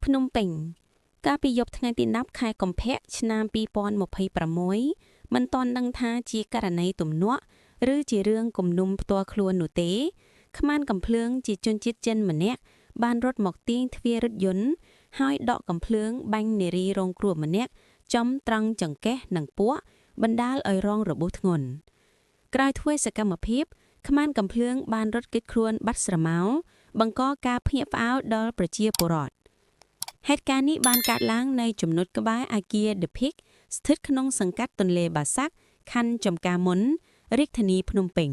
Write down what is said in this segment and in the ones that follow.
ភ្នំពេញកាលពីយប់ថ្ងៃទី10ខែកុម្ភៈឆ្នាំ2026មិនទាន់ដឹងថាជាករណីទំនាស់ឬជារឿងគំនុំផ្ទាល់ខ្លួននោះទេខ្មានកំភ្លើងជាជនជាតិចិនម្នាក់បានរត់មកទាញទ្វាររថយន្តហើយដកកំភ្លើងបាញ់នារីរងគ្រោះម្នាក់ចំត្រង់ចង្កេះនិងពោះបណ្ដាលឲ្យរងរបួសធ្ងន់ក្រោយធ្វើសកម្មភាពខ្មានកំភ្លើងបានរត់គេចខ្លួនបាត់ស្រមោលបង្កការភ្ញាក់ផ្អើលដល់ប្រជាពលរដ្ឋហេតុការណ៍នេះបានកើតឡើងនៅចំណុចក្បែរអគារ The Peak ស្ថិតក្នុងសង្កាត់ទន្លេបាសាក់ខណ្ឌចំការមុនរាជធានីភ្នំពេញ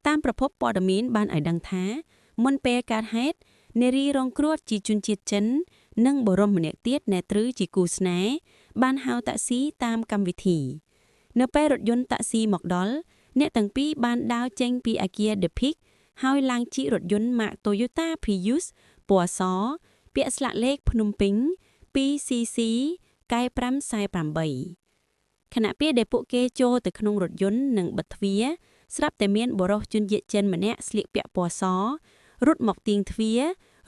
តាមប្រភពព័ត៌មានបានឲ្យដឹងថាមុនពេលកើតហេតុនារីរងគ្រោះជាជនជាតិចិននិងបុរសម្នាក់ទៀតអ្នកត្រូវជាគូស្នេហ៍បានហៅតាក់ស៊ីតាមកម្មវិធីនៅពេលរថយន្តតាក់ស៊ីមកដល់អ្នកទាំងពីរបានដើរចេញពីអគារ The Peak ហើយឡើងជិះរថយន្តម៉ាក Toyota Prius ពណ៌សពាក់ស្លាកលេខភ្នំពេញ 2CC កែ548ខណៈពេលដែលពួកគេចូលទៅក្នុងរថយន្តនិងបិទទ្វារស្រាប់តែមានបុរសជនជាតិចិនម្នាក់ស្លៀកពាក់ពណ៌សរត់មកទាញទ្វារ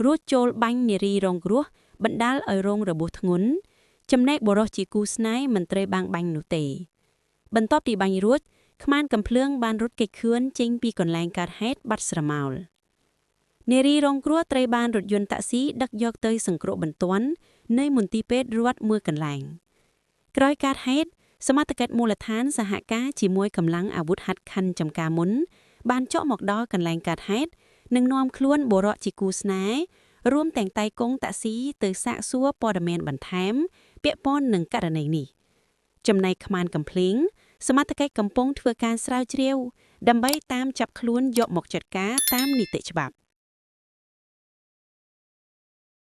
រួចចូលបាញ់នារីរងគ្រោះបណ្ដាលឲ្យរងរបួសធ្ងន់ចំណែកបុរសជាគូស្នេហ៍មិនត្រូវបាញ់នោះទេបន្ទាប់ពីបាញ់រួចខ្មានកំភ្លើងបានរត់គេចខ្លួនចេញពីកន្លែងកើតហេតុបាត់ស្រមោលនារីរងគ្រោះត្រូវបានរថយន្តតាក់ស៊ីដឹកយកទៅសង្គ្រោះបន្ទាន់នៅមន្ទីរពេទ្យរដ្ឋមួយកន្លែងក្រោយកើតហេតុសមត្ថកិច្ចមូលដ្ឋានសហការជាមួយកម្លាំងអាវុធហត្ថខណ្ឌចំការមុនបានចុះមកដល់កន្លែងកើតហេតុនិងនាំខ្លួនបុរសជាគូស្នេហ៍រួមទាំងតៃកុងតាក់ស៊ីទៅសាកសួរព័ត៌មានបន្ថែមពាក់ព័ន្ធនឹងករណីនេះចំណែកខ្មានកំភ្លៀងសមត្ថកិច្ចកំពុងធ្វើការស្រាវជ្រាវដើម្បីតាមចាប់ខ្លួនយកមកចាត់ការតាមនីតិច្បាប់